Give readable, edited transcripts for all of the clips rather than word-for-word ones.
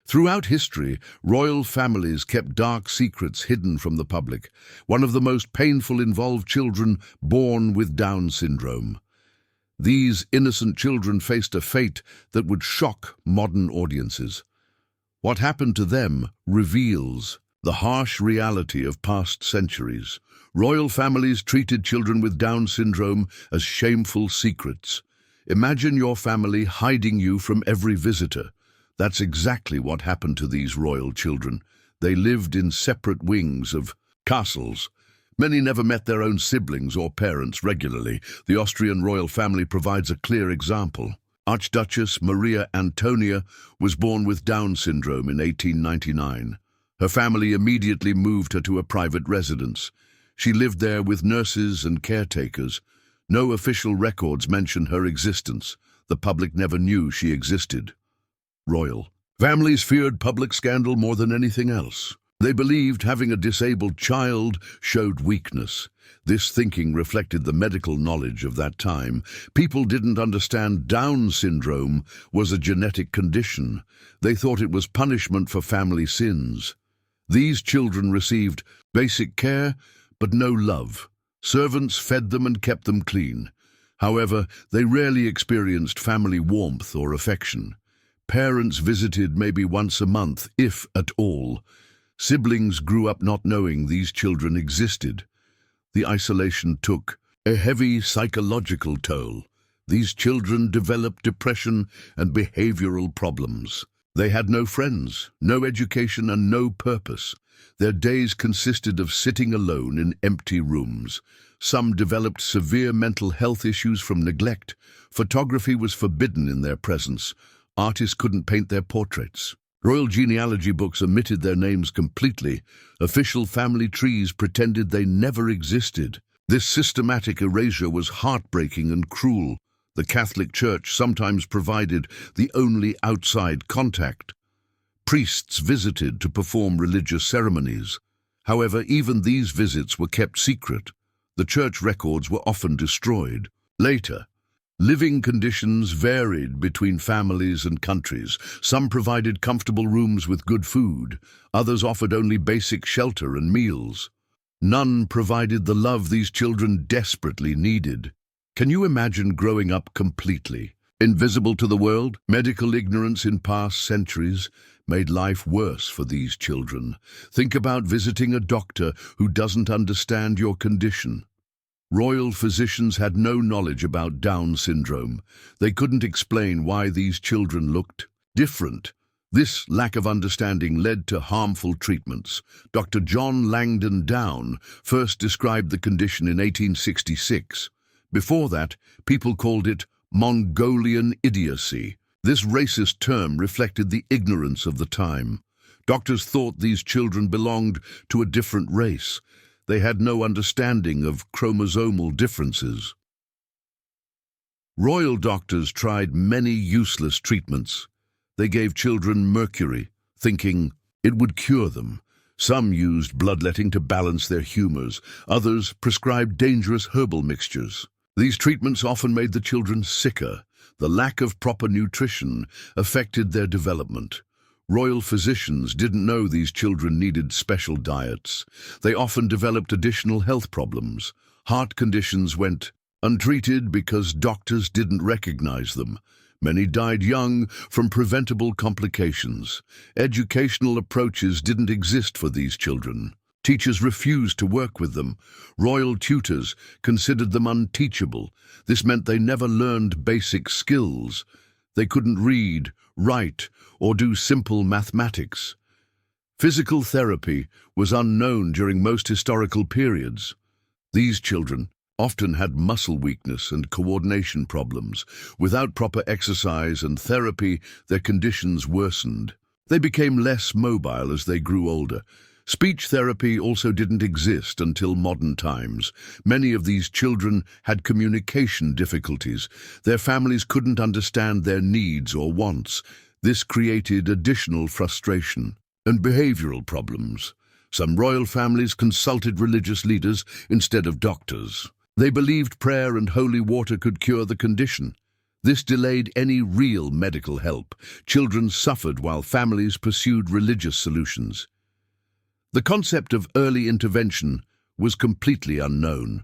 Throughout history, royal families kept dark secrets hidden from the public. One of the most painful involved children born with Down syndrome. These innocent children faced a fate that would shock modern audiences. What happened to them reveals the harsh reality of past centuries. Royal families treated children with Down syndrome as shameful secrets. Imagine your family hiding you from every visitor. That's exactly what happened to these royal children. They lived in separate wings of castles. Many never met their own siblings or parents regularly. The Austrian royal family provides a clear example. Archduchess Maria Antonia was born with Down syndrome in 1899. Her family immediately moved her to a private residence. She lived there with nurses and caretakers. No official records mention her existence. The public never knew she existed. Royal families feared public scandal more than anything else. They believed having a disabled child showed weakness. This thinking reflected the medical knowledge of that time. People didn't understand Down syndrome was a genetic condition. They thought it was punishment for family sins. These children received basic care, but no love. Servants fed them and kept them clean. However, they rarely experienced family warmth or affection. Parents visited maybe once a month, if at all. Siblings grew up not knowing these children existed. The isolation took a heavy psychological toll. These children developed depression and behavioral problems. They had no friends, no education, and no purpose. Their days consisted of sitting alone in empty rooms. Some developed severe mental health issues from neglect. Photography was forbidden in their presence. Artists couldn't paint their portraits. Royal genealogy books omitted their names completely. Official family trees pretended they never existed. This systematic erasure was heartbreaking and cruel. The Catholic Church sometimes provided the only outside contact. Priests visited to perform religious ceremonies. However, even these visits were kept secret. The church records were often destroyed. Later, living conditions varied between families and countries. Some provided comfortable rooms with good food. Others offered only basic shelter and meals. None provided the love these children desperately needed. Can you imagine growing up completely invisible to the world? Medical ignorance in past centuries made life worse for these children. Think about visiting a doctor who doesn't understand your condition. Royal physicians had no knowledge about Down syndrome. They couldn't explain why these children looked different. This lack of understanding led to harmful treatments. Dr. John Langdon Down first described the condition in 1866. Before that, people called it Mongolian idiocy. This racist term reflected the ignorance of the time. Doctors thought these children belonged to a different race. They had no understanding of chromosomal differences. Royal doctors tried many useless treatments. They gave children mercury, thinking it would cure them. Some used bloodletting to balance their humors. Others prescribed dangerous herbal mixtures. These treatments often made the children sicker. The lack of proper nutrition affected their development. Royal physicians didn't know these children needed special diets. They often developed additional health problems. Heart conditions went untreated because doctors didn't recognize them. Many died young from preventable complications. Educational approaches didn't exist for these children. Teachers refused to work with them. Royal tutors considered them unteachable. This meant they never learned basic skills. They couldn't read, write, or do simple mathematics. Physical therapy was unknown during most historical periods. These children often had muscle weakness and coordination problems. Without proper exercise and therapy, their conditions worsened. They became less mobile as they grew older. Speech therapy also didn't exist until modern times. Many of these children had communication difficulties. Their families couldn't understand their needs or wants. This created additional frustration and behavioral problems. Some royal families consulted religious leaders instead of doctors. They believed prayer and holy water could cure the condition. This delayed any real medical help. Children suffered while families pursued religious solutions. The concept of early intervention was completely unknown.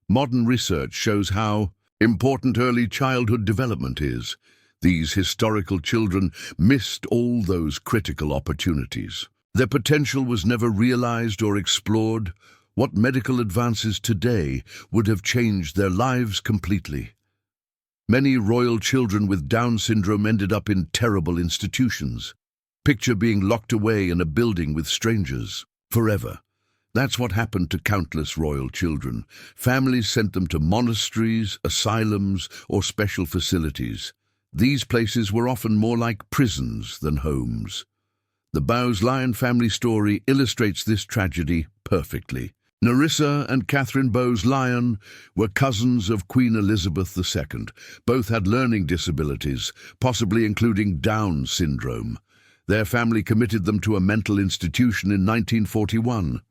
Modern research shows how important early childhood development is. These historical children missed all those critical opportunities. Their potential was never realized or explored. What medical advances today would have changed their lives completely? Many royal children with Down syndrome ended up in terrible institutions. Picture being locked away in a building with strangers forever. That's what happened to countless royal children. Families sent them to monasteries, asylums, or special facilities. These places were often more like prisons than homes. The Bowes-Lyon family story illustrates this tragedy perfectly. Nerissa and Catherine Bowes-Lyon were cousins of Queen Elizabeth II. Both had learning disabilities, possibly including Down syndrome. Their family committed them to a mental institution in 1941.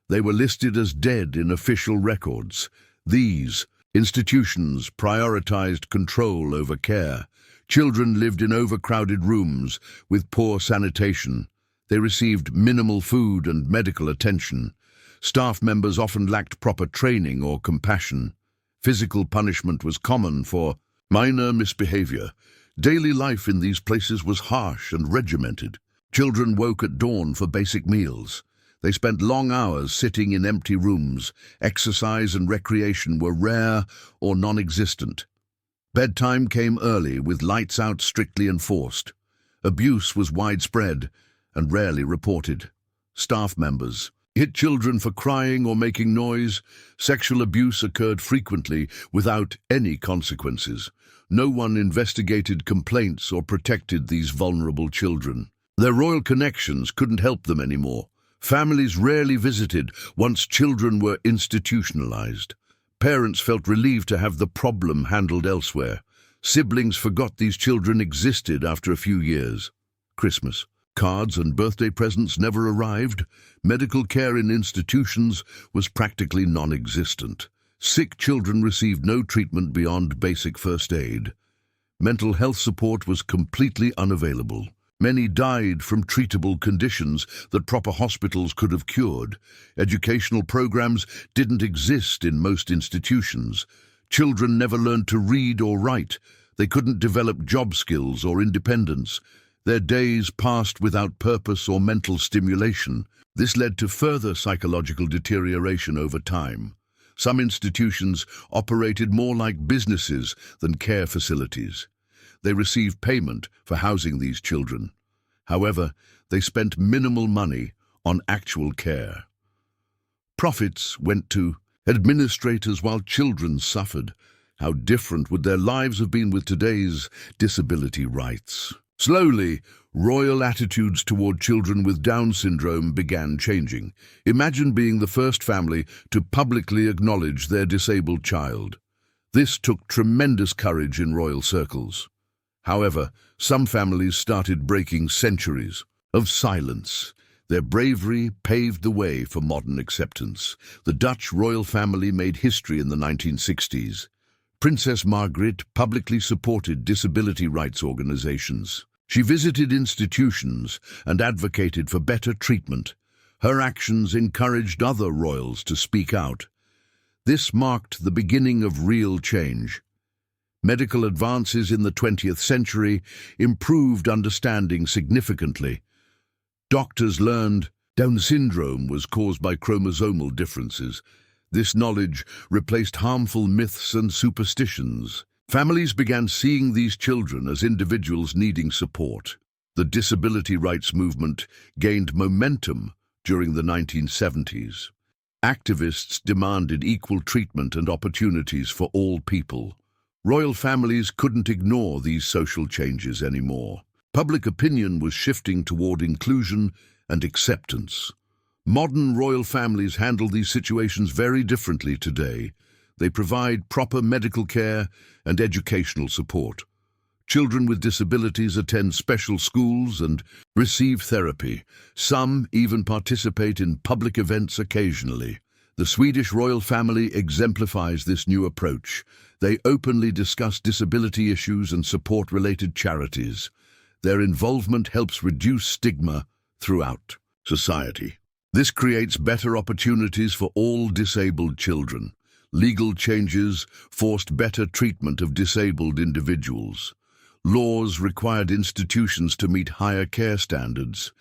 They were listed as dead in official records. These institutions prioritized control over care. Children lived in overcrowded rooms with poor sanitation. They received minimal food and medical attention. Staff members often lacked proper training or compassion. Physical punishment was common for minor misbehavior. Daily life in these places was harsh and regimented. Children woke at dawn for basic meals. They spent long hours sitting in empty rooms. Exercise and recreation were rare or non-existent. Bedtime came early, with lights out strictly enforced. Abuse was widespread and rarely reported. Staff members hit children for crying or making noise. Sexual abuse occurred frequently without any consequences. No one investigated complaints or protected these vulnerable children. Their royal connections couldn't help them anymore. Families rarely visited once children were institutionalized. Parents felt relieved to have the problem handled elsewhere. Siblings forgot these children existed after a few years. Christmas cards and birthday presents never arrived. Medical care in institutions was practically non-existent. Sick children received no treatment beyond basic first aid. Mental health support was completely unavailable. Many died from treatable conditions that proper hospitals could have cured. Educational programs didn't exist in most institutions. Children never learned to read or write. They couldn't develop job skills or independence. Their days passed without purpose or mental stimulation. This led to further psychological deterioration over time. Some institutions operated more like businesses than care facilities. They received payment for housing these children. However, they spent minimal money on actual care. Profits went to administrators while children suffered. How different would their lives have been with today's disability rights? Slowly, royal attitudes toward children with Down syndrome began changing. Imagine being the first family to publicly acknowledge their disabled child. This took tremendous courage in royal circles. However, some families started breaking centuries of silence. Their bravery paved the way for modern acceptance. The Dutch royal family made history in the 1960s. Princess Margaret publicly supported disability rights organizations. She visited institutions and advocated for better treatment. Her actions encouraged other royals to speak out. This marked the beginning of real change. Medical advances in the 20th century improved understanding significantly. Doctors learned Down syndrome was caused by chromosomal differences. This knowledge replaced harmful myths and superstitions. Families began seeing these children as individuals needing support. The disability rights movement gained momentum during the 1970s. Activists demanded equal treatment and opportunities for all people. Royal families couldn't ignore these social changes anymore. Public opinion was shifting toward inclusion and acceptance. Modern royal families handle these situations very differently today. They provide proper medical care and educational support. Children with disabilities attend special schools and receive therapy. Some even participate in public events occasionally. The Swedish royal family exemplifies this new approach. They openly discuss disability issues and support related charities. Their involvement helps reduce stigma throughout society. This creates better opportunities for all disabled children. Legal changes forced better treatment of disabled individuals. Laws required institutions to meet higher care standards.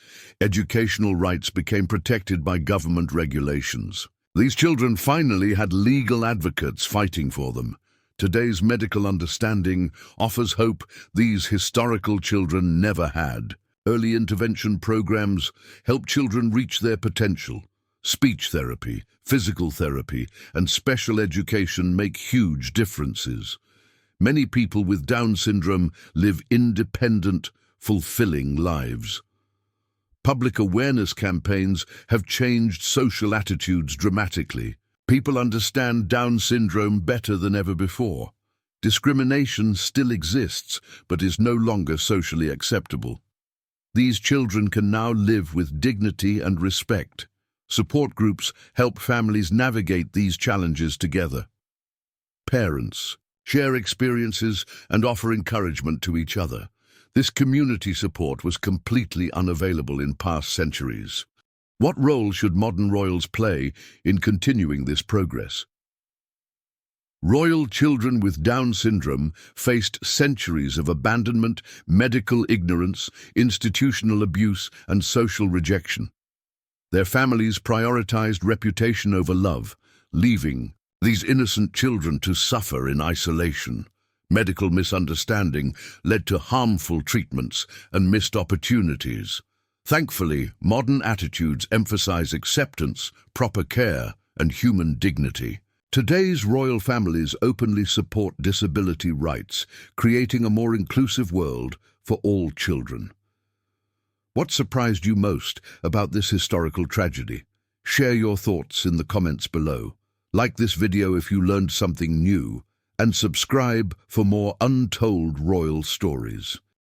Educational rights became protected by government regulations. These children finally had legal advocates fighting for them. Today's medical understanding offers hope these historical children never had. Early intervention programs help children reach their potential. Speech therapy, physical therapy, and special education make huge differences. Many people with Down syndrome live independent, fulfilling lives. Public awareness campaigns have changed social attitudes dramatically. People understand Down syndrome better than ever before. Discrimination still exists, but is no longer socially acceptable. These children can now live with dignity and respect. Support groups help families navigate these challenges together. Parents share experiences and offer encouragement to each other. This community support was completely unavailable in past centuries. What role should modern royals play in continuing this progress? Royal children with Down syndrome faced centuries of abandonment, medical ignorance, institutional abuse, and social rejection. Their families prioritized reputation over love, leaving these innocent children to suffer in isolation. Medical misunderstanding led to harmful treatments and missed opportunities. Thankfully, modern attitudes emphasize acceptance, proper care, and human dignity. Today's royal families openly support disability rights, creating a more inclusive world for all children. What surprised you most about this historical tragedy? Share your thoughts in the comments below. Like this video if you learned something new, and subscribe for more untold royal stories.